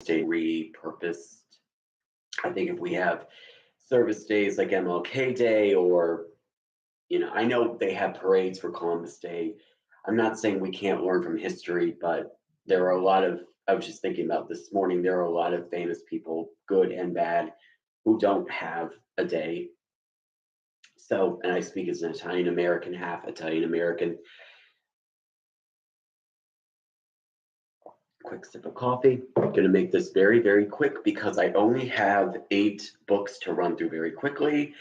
stay repurposed. I think if we have service days like MLK Day or, I know they have parades for Columbus Day. I'm not saying we can't learn from history, but there are a lot of, I was just thinking about this morning, there are a lot of famous people, good and bad, who don't have a day. So, and I speak as an Italian American, half Italian American. Quick sip of coffee. I'm going to make this very, very quick because I only have 8 books to run through very quickly.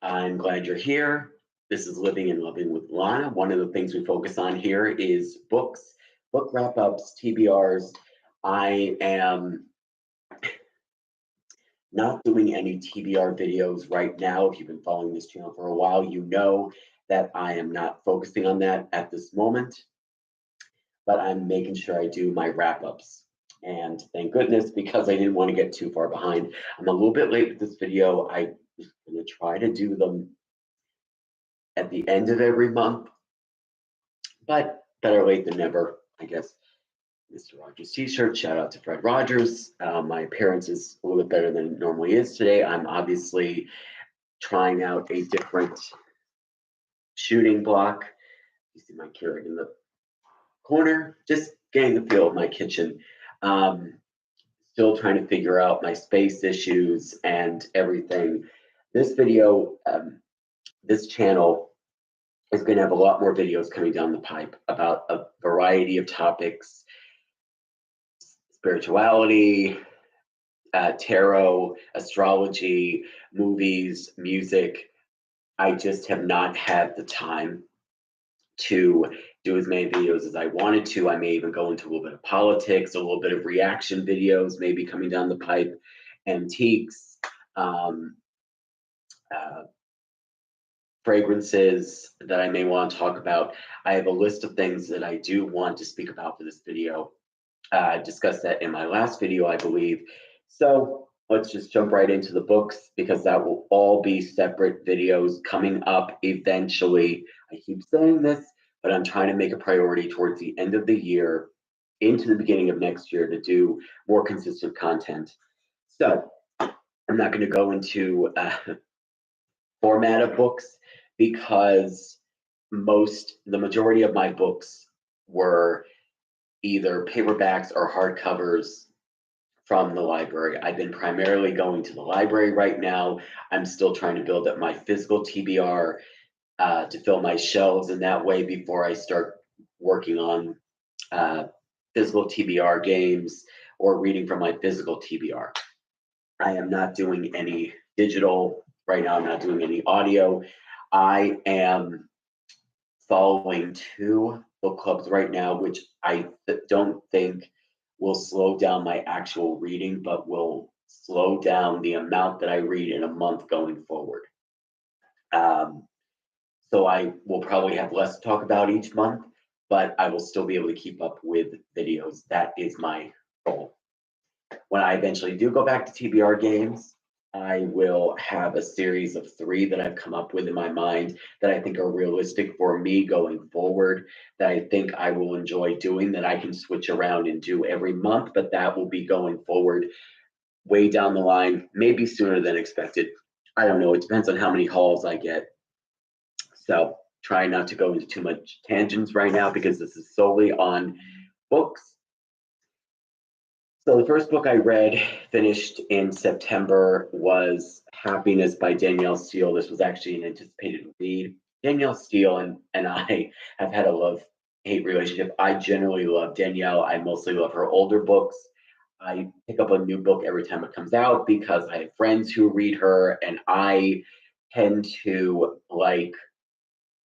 I'm glad you're here. This is Living and Loving with Lana. One of the things we focus on here is books, book wrap-ups, TBRs. I am not doing any TBR videos right now. If you've been following this channel for a while, you know that I am not focusing on that at this moment, but I'm making sure I do my wrap-ups. And thank goodness, because I didn't want to get too far behind. I'm a little bit late with this video. I'm going to try to do them at the end of every month, but better late than never, I guess. Mr. Rogers t-shirt, shout out to Fred Rogers. My appearance is a little bit better than it normally is today. I'm obviously trying out a different shooting block. You see my Keurig in the corner, just getting the feel of my kitchen. Still trying to figure out my space issues and everything. This video, this channel is going to have a lot more videos coming down the pipe about a variety of topics: spirituality, tarot, astrology, movies, music. I just have not had the time to do as many videos as I wanted to. I may even go into a little bit of politics, a little bit of reaction videos, maybe coming down the pipe, antiques, fragrances that I may want to talk about. I have a list of things that I do want to speak about for this video. I discussed that in my last video, I believe. So let's just jump right into the books, because that will all be separate videos coming up eventually. I keep saying this, but I'm trying to make a priority towards the end of the year into the beginning of next year to do more consistent content. So I'm not going to go into format of books, because the majority of my books were either paperbacks or hardcovers from the library. I've been primarily going to the library right now. I'm still trying to build up my physical TBR to fill my shelves in that way before I start working on physical TBR games or reading from my physical TBR. I am not doing any digital right now. I'm not doing any audio. I am following 2 book clubs right now, which I don't think will slow down my actual reading, but will slow down the amount that I read in a month going forward. So I will probably have less to talk about each month, but I will still be able to keep up with videos. That is my goal. When I eventually do go back to TBR games, I will have a series of 3 that I've come up with in my mind that I think are realistic for me going forward, that I think I will enjoy doing, that I can switch around and do every month, but that will be going forward way down the line, maybe sooner than expected. I don't know. It depends on how many hauls I get. So try not to go into too much tangents right now, because this is solely on books. So the first book I read, finished in September, was Happiness by Danielle Steele. This was actually an anticipated read. Danielle Steele and I have had a love-hate relationship. I generally love Danielle. I mostly love her older books. I pick up a new book every time it comes out because I have friends who read her, and I tend to like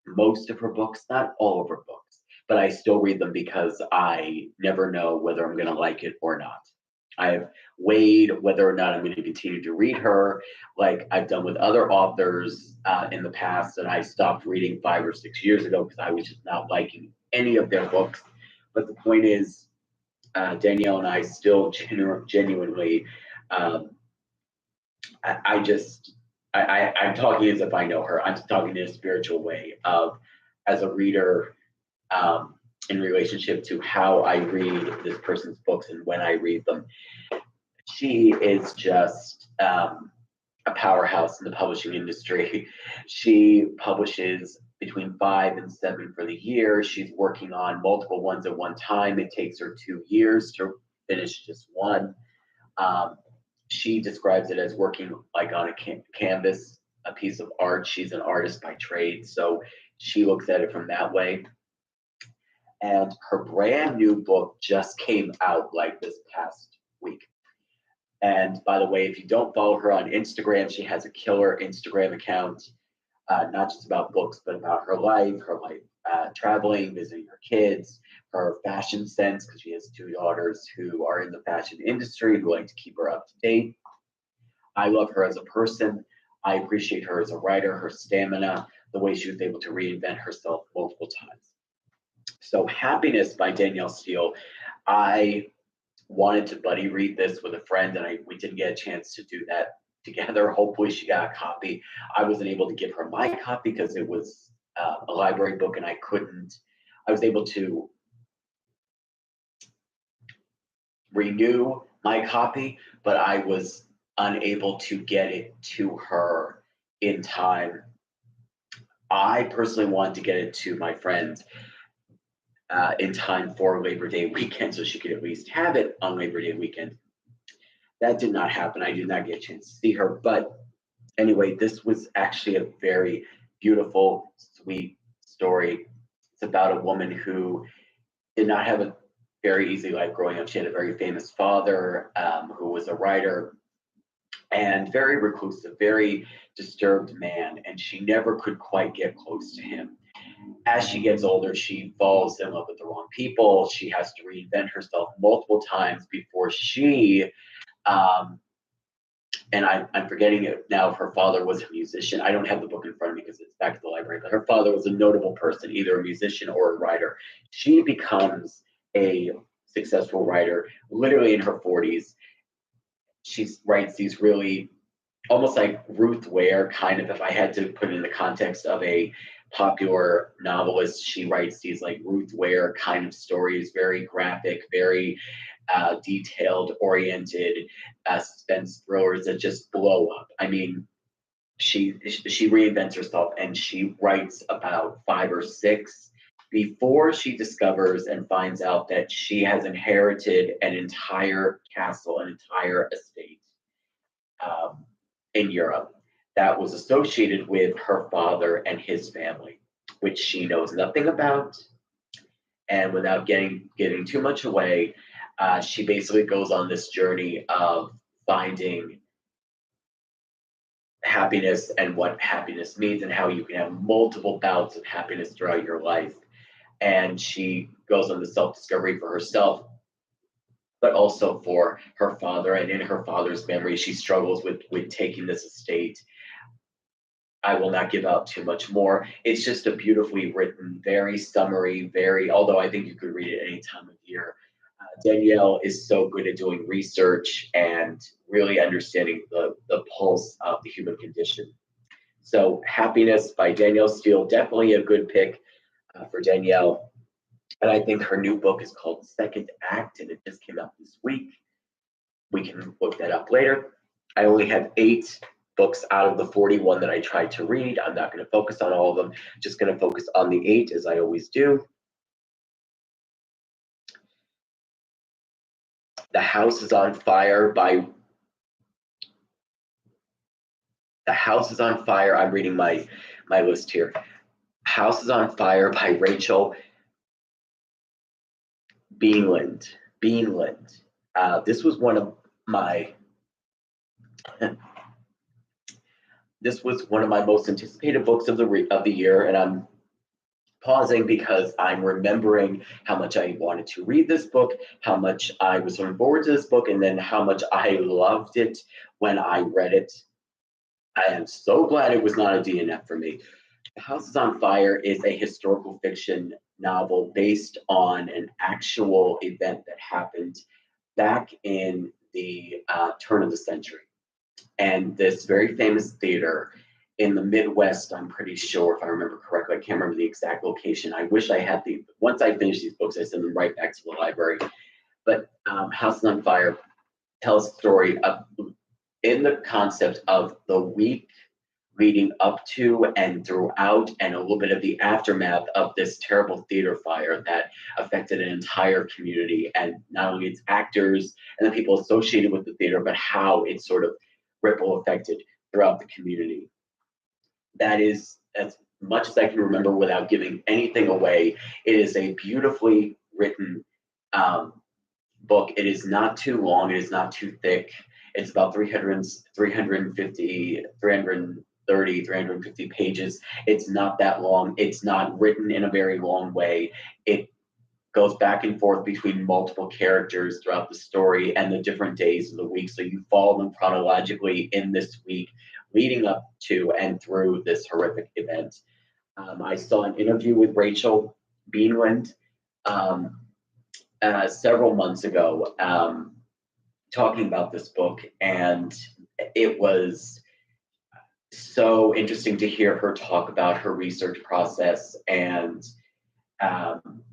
most of her books, not all of her books, but I still read them because I never know whether I'm going to like it or not. I've weighed whether or not I'm going to continue to read her, like I've done with other authors in the past that I stopped reading 5 or 6 years ago because I was just not liking any of their books. But the point is, Danielle and I still genuinely, I'm talking as if I know her. I'm talking in a spiritual way of, as a reader, in relationship to how I read this person's books and when I read them. she is just a powerhouse in the publishing industry. She publishes between 5 and 7 for the year. She's working on multiple ones at one time. It takes her 2 years to finish just one. Um, she describes it as working like on a canvas, a piece of art. She's an artist by trade, so she looks at it from that way. And her brand new book just came out like this past week. And by the way, if you don't follow her on Instagram, she has a killer Instagram account, not just about books, but about her life traveling, visiting her kids, her fashion sense, because she has 2 daughters who are in the fashion industry who like to keep her up to date. I love her as a person. I appreciate her as a writer, her stamina, the way she was able to reinvent herself multiple times. So, Happiness by Danielle Steele. I wanted to buddy read this with a friend, and we didn't get a chance to do that together. Hopefully, she got a copy. I wasn't able to give her my copy because it was a library book, and I couldn't. I was able to renew my copy, but I was unable to get it to her in time. I personally wanted to get it to my friend in time for Labor Day weekend so she could at least have it on Labor Day weekend. That did not happen. I did not get a chance to see her. But anyway, this was actually a very beautiful, sweet story. It's about a woman who did not have a very easy life growing up. She had a very famous father who was a writer and very reclusive, very disturbed man, and she never could quite get close to him. As she gets older, she falls in love with the wrong people. She has to reinvent herself multiple times before she, um, and I'm forgetting it now, if her father was a musician. I don't have the book in front of me because it's back at the library, but her father was a notable person, either a musician or a writer. She becomes a successful writer literally in her 40s. She writes these really almost like Ruth Ware, kind of, if I had to put it in the context of a popular novelist, she writes these like Ruth Ware kind of stories, very graphic, very detailed oriented suspense thrillers that just blow up. I mean, she reinvents herself and she writes about 5 or 6 before she discovers and finds out that she has inherited an entire castle, an entire estate um, in Europe that was associated with her father and his family, which she knows nothing about. And without getting too much away, she basically goes on this journey of finding happiness and what happiness means and how you can have multiple bouts of happiness throughout your life. And she goes on the self discovery for herself, but also for her father. And in her father's memory, she struggles with taking this estate. I will not give out too much more. It's just a beautifully written, very summary, very, although I think you could read it any time of year. Danielle is so good at doing research and really understanding the pulse of the human condition. So, Happiness by Danielle Steele, definitely a good pick for Danielle. And I think her new book is called Second Act, and it just came out this week. We can look that up later. I only have 8 books out of the 41 that I tried to read. I'm not going to focus on all of them, just going to focus on the 8 as I always do. The House is on Fire by The House is on Fire. I'm reading my list here. House is on Fire by Rachel Beanland. This was one of my this was one of my most anticipated books of the year, and I'm pausing because I'm remembering how much I wanted to read this book, how much I was looking forward to this book, and then how much I loved it when I read it. I am so glad it was not a DNF for me. The House is on Fire is a historical fiction novel based on an actual event that happened back in the turn of the century. And this very famous theater in the Midwest, I'm pretty sure, if I remember correctly, I can't remember the exact location. I wish I had once I finish these books, I send them right back to the library. But House is on Fire tells a story of, in the concept of the week leading up to and throughout, and a little bit of the aftermath of this terrible theater fire that affected an entire community, and not only its actors and the people associated with the theater, but how it sort of ripple affected throughout the community. That is, as much as I can remember without giving anything away, it is a beautifully written um, book. It is not too long, it is not too thick. It's about 350 pages. It's not that long. It's not written in a very long way. It goes back and forth between multiple characters throughout the story and the different days of the week. So you follow them chronologically in this week, leading up to and through this horrific event. I saw an interview with Rachel Beanland um, several months ago, talking about this book, and it was so interesting to hear her talk about her research process, and um,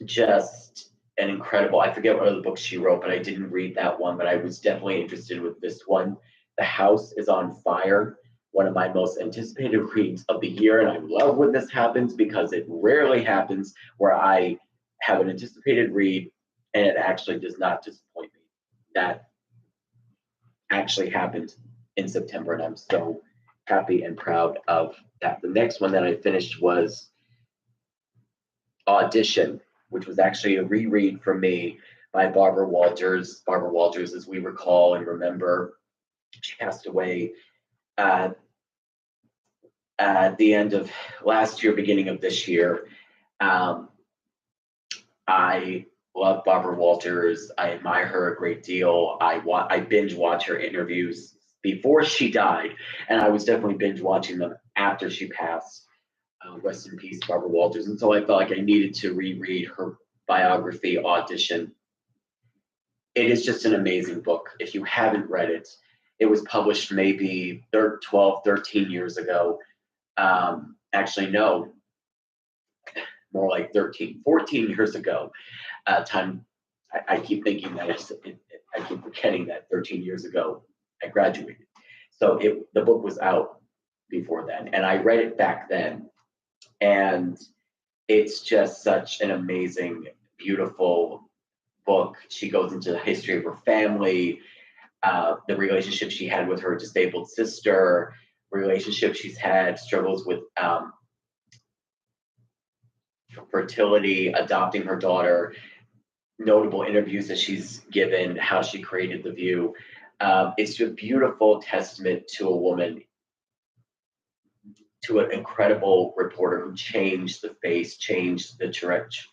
just an incredible, I forget what other books she wrote, but I didn't read that one, but I was definitely interested with this one. The House is on Fire, one of my most anticipated reads of the year. And I love when this happens because it rarely happens where I have an anticipated read and it actually does not disappoint me. That actually happened in September, and I'm so happy and proud of that. The next one that I finished was Audition, which was actually a reread for me by Barbara Walters. Barbara Walters, as we recall and remember, she passed away at the end of last year, beginning of this year. I love Barbara Walters. I admire her a great deal. I binge watch her interviews before she died, and I was definitely binge watching them after she passed. Rest in peace, Barbara Walters. And so I felt like I needed to reread her biography, Audition. It is just an amazing book. If you haven't read it, it was published maybe 12, 13 years ago. Actually, no, more like 13, 14 years ago. I keep thinking that I keep forgetting that 13 years ago I graduated. So the book was out before then, and I read it back then. And it's just such an amazing, beautiful book. She goes into the history of her family, the relationship she had with her disabled sister, relationship she's had, struggles with fertility, adopting her daughter, notable interviews that she's given, how she created The View. It's a beautiful testament to a woman, to an incredible reporter who changed the face, changed the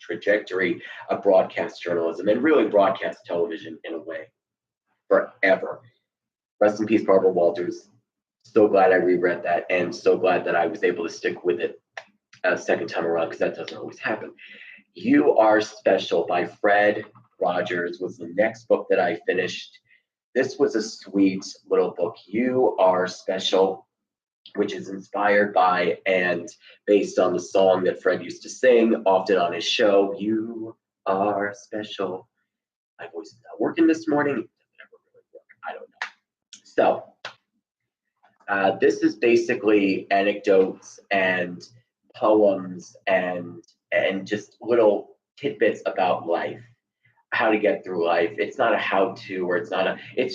trajectory of broadcast journalism and really broadcast television in a way forever. Rest in peace, Barbara Walters. So glad I reread that, and so glad that I was able to stick with it a second time around, because that doesn't always happen. You Are Special by Fred Rogers was the next book that I finished. This was a sweet little book. You Are Special, which is inspired by and based on the song that Fred used to sing often on his show, You Are Special. My voice is not working this morning. It doesn't ever really work. I don't know. So this is basically anecdotes and poems and just little tidbits about life, how to get through life. It's not a how-to, or it's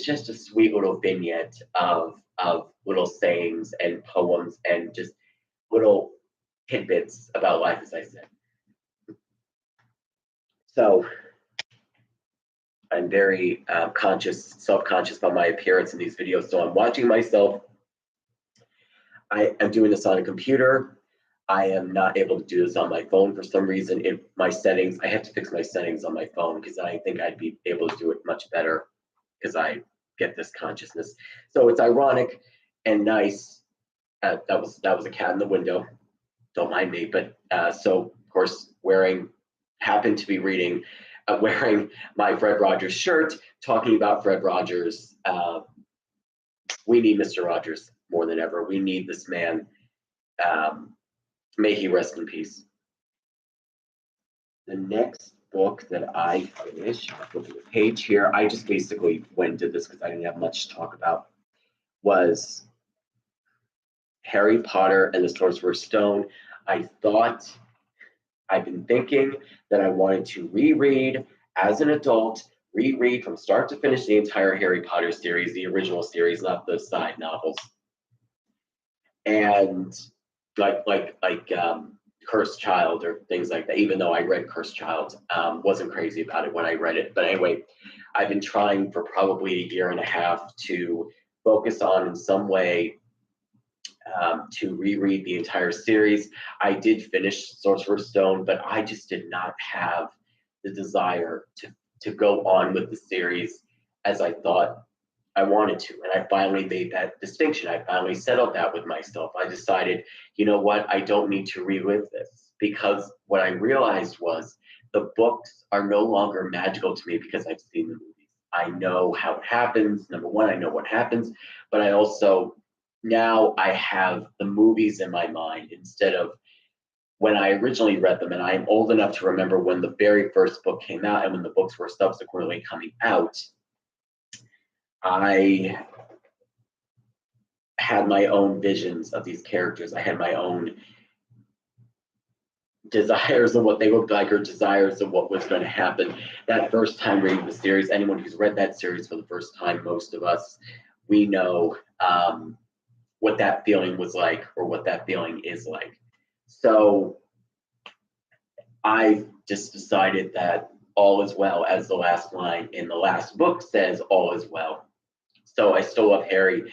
just a sweet little vignette of little sayings and poems and just little tidbits about life, as I said. So I'm very self-conscious about my appearance in these videos. So I'm watching myself. I am doing this on a computer. I am not able to do this on my phone for some reason. I have to fix my settings on my phone, because I think I'd be able to do it much better, because I get this consciousness. So it's ironic and nice. That was a cat in the window. Don't mind me. But so of course, happened to be reading, wearing my Fred Rogers shirt, talking about Fred Rogers. We need Mr. Rogers more than ever. We need this man. May he rest in peace. The next book that I finished, I'll flip the page here. I just basically went and did this because I didn't have much to talk about, was Harry Potter and the Sorcerer's Stone. I've been thinking that I wanted to reread as an adult, reread from start to finish the entire Harry Potter series, the original series, not the side novels. And Cursed Child or things like that, even though I read Cursed Child, wasn't crazy about it when I read it. But anyway, I've been trying for probably a year and a half to focus on in some way to reread the entire series. I did finish Sorcerer's Stone, but I just did not have the desire to go on with the series as I thought I wanted to. And I finally made that distinction. I finally settled that with myself. I decided, you know what, I don't need to relive this, because what I realized was the books are no longer magical to me because I've seen the movies. I know how it happens. Number one, I know what happens, but I also now I have the movies in my mind instead of when I originally read them. And I am old enough to remember when the very first book came out and when the books were subsequently coming out. I had my own visions of these characters. I had my own desires of what they looked like or desires of what was going to happen. That first time reading the series, anyone who's read that series for the first time, most of us, we know what that feeling was like or what that feeling is like. So I just decided that all is well, as the last line in the last book says, all is well. So I still love Harry.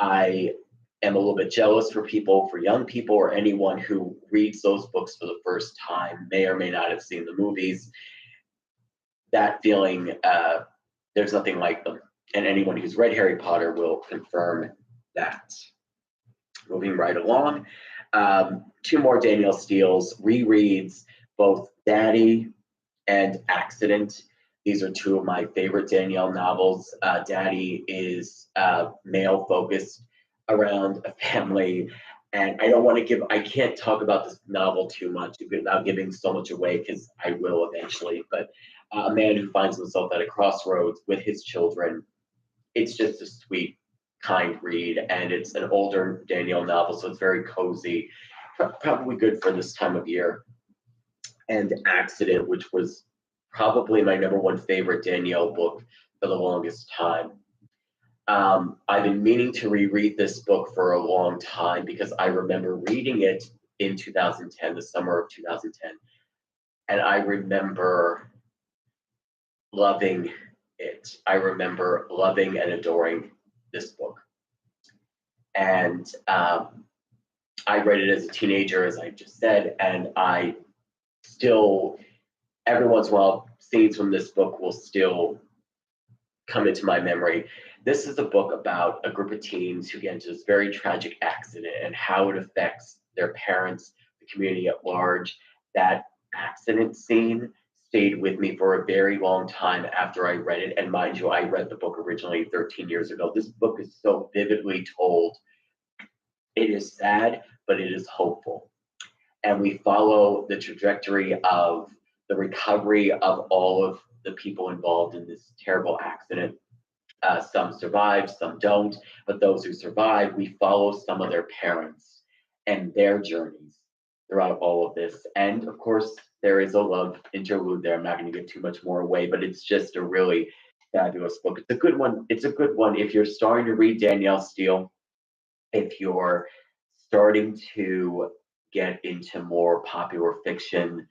I am a little bit jealous for people, for young people, or anyone who reads those books for the first time, may or may not have seen the movies. That feeling, there's nothing like them. And anyone who's read Harry Potter will confirm that. Moving right along, two more Danielle Steele's rereads, both Daddy and Accident. These are two of my favorite Danielle novels. Daddy is male focused around a family. And I can't talk about this novel too much without giving so much away, because I will eventually. But a man who finds himself at a crossroads with his children. It's just a sweet, kind read. And it's an older Danielle novel, so it's very cozy, probably good for this time of year. And Accident, which was probably my number one favorite Danielle book for the longest time. I've been meaning to reread this book for a long time because I remember reading it in 2010, the summer of 2010. And I remember loving it. I remember loving and adoring this book. And I read it as a teenager, as I just said, and I still, every once in a while, scenes from this book will still come into my memory. This is a book about a group of teens who get into this very tragic accident and how it affects their parents, the community at large. That accident scene stayed with me for a very long time after I read it. And mind you, I read the book originally 13 years ago. This book is so vividly told. It is sad, but it is hopeful. And we follow the trajectory of the recovery of all of the people involved in this terrible accident. Some survive, some don't, but those who survive, we follow some of their parents and their journeys throughout all of this. And of course, there is a love interlude there. I'm not going to give too much more away, but it's just a really fabulous book. It's a good one. It's a good one if you're starting to read Danielle Steele, if you're starting to get into more popular fiction.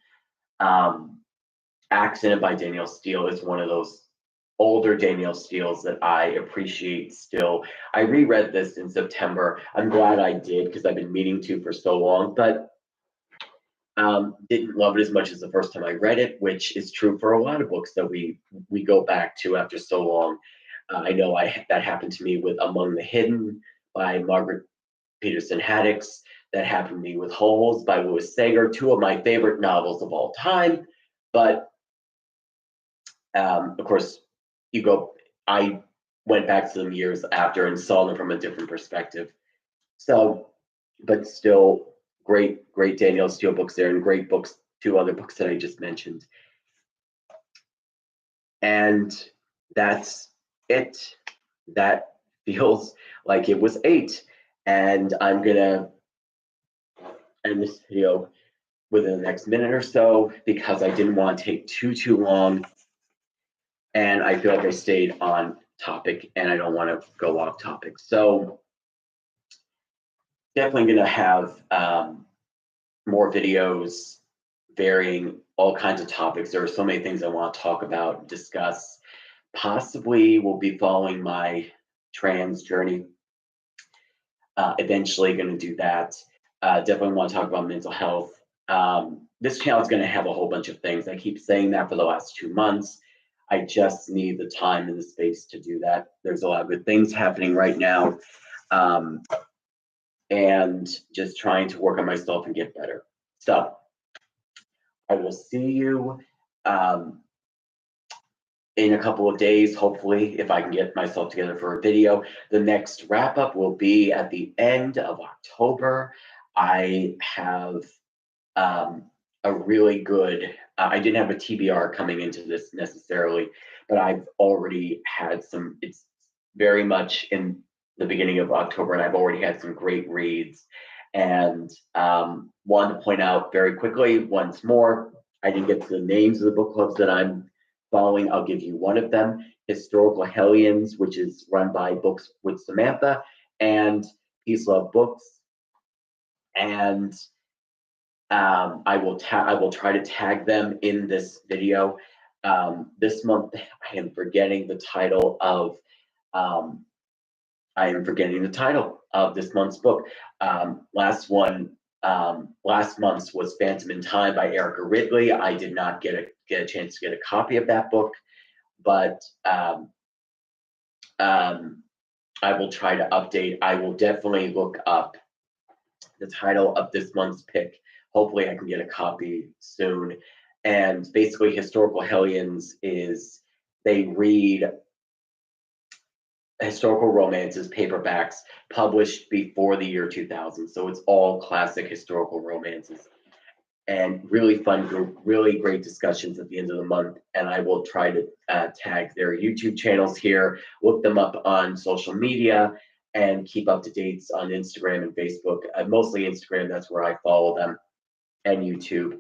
Accident by Danielle Steele is one of those older Danielle Steeles that I appreciate still. I reread this in September. I'm glad I did because I've been meaning to for so long, but didn't love it as much as the first time I read it, which is true for a lot of books that we go back to after so long. I know that happened to me with Among the Hidden by Margaret Peterson Haddix. That happened to me with Holes by Louis Sanger, two of my favorite novels of all time. But of course, I went back to them years after and saw them from a different perspective. So, but still great Danielle Steele books there, and great books, two other books that I just mentioned. And that's it. That feels like it was 8. And I'm gonna end this video within the next minute or so because I didn't want to take too long. And I feel like I stayed on topic and I don't want to go off topic. So definitely gonna have more videos varying all kinds of topics. There are so many things I want to talk about, discuss. Possibly will be following my trans journey. Eventually going to do that. Definitely want to talk about mental health. This channel is going to have a whole bunch of things. I keep saying that for the last 2 months. I just need the time and the space to do that. There's a lot of good things happening right now. And just trying to work on myself and get better. So I will see you in a couple of days, hopefully, if I can get myself together for a video. The next wrap up will be at the end of October. I have a really good, I didn't have a TBR coming into this necessarily, but I've already had some, it's very much in the beginning of October, and I've already had some great reads. And wanted to point out very quickly, once more, I didn't get to the names of the book clubs that I'm following. I'll give you one of them, Historical Hellions, which is run by Books with Samantha, and Peace Love Books. And I will try to tag them in this video. This month, I am forgetting the title of this month's book. Last month's was Phantom in Time by Erica Ridley. I did not get a chance to get a copy of that book, but I will try to update. I will definitely look up the title of this month's pick. Hopefully I can get a copy soon. And basically Historical Hellions is, they read historical romances, paperbacks, published before the year 2000. So it's all classic historical romances. And really fun group, really great discussions at the end of the month. And I will try to tag their YouTube channels here, look them up on social media, and keep up to dates on Instagram and Facebook. Mostly Instagram, that's where I follow them, and YouTube.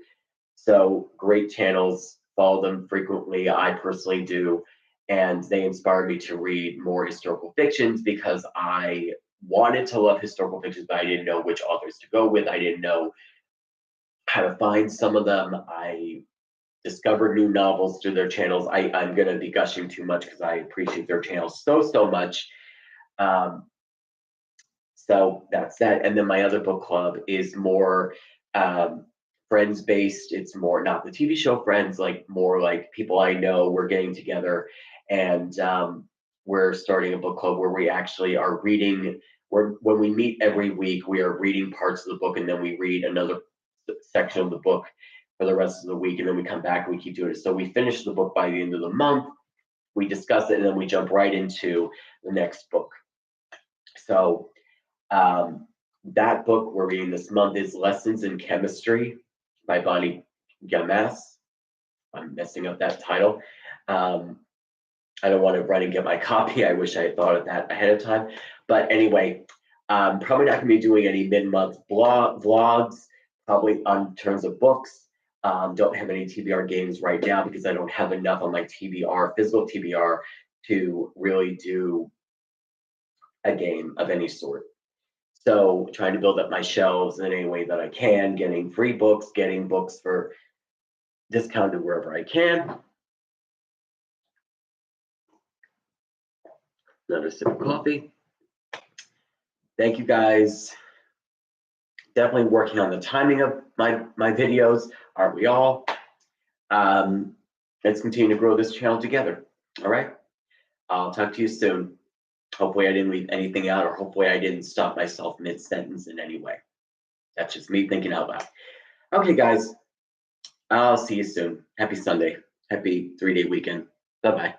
So great channels, follow them frequently. I personally do. And they inspired me to read more historical fictions because I wanted to love historical fictions, but I didn't know which authors to go with. I didn't know how to find some of them. I discovered new novels through their channels. I'm going to be gushing too much because I appreciate their channels so much. So that's that. And then my other book club is more friends based. It's more not the TV show Friends, like more like people I know. We're getting together and we're starting a book club where we actually are reading. When we meet every week, we are reading parts of the book and then we read another section of the book for the rest of the week. And then we come back and we keep doing it. So we finish the book by the end of the month. We discuss it and then we jump right into the next book. So that book we're reading this month is Lessons in Chemistry by Bonnie Gamas. I'm messing up that title. I don't want to run and get my copy. I wish I had thought of that ahead of time. But anyway, probably not going to be doing any mid-month vlogs, probably on terms of books. Don't have any TBR games right now because I don't have enough on my TBR, physical TBR, to really do a game of any sort. So trying to build up my shelves in any way that I can, getting free books, getting books for discounted wherever I can. Another sip of coffee. Thank you guys. Definitely working on the timing of my videos, aren't we all? Let's continue to grow this channel together. All right. I'll talk to you soon. Hopefully I didn't leave anything out, or hopefully I didn't stop myself mid-sentence in any way. That's just me thinking out loud. Okay, guys. I'll see you soon. Happy Sunday. Happy 3-day weekend. Bye-bye.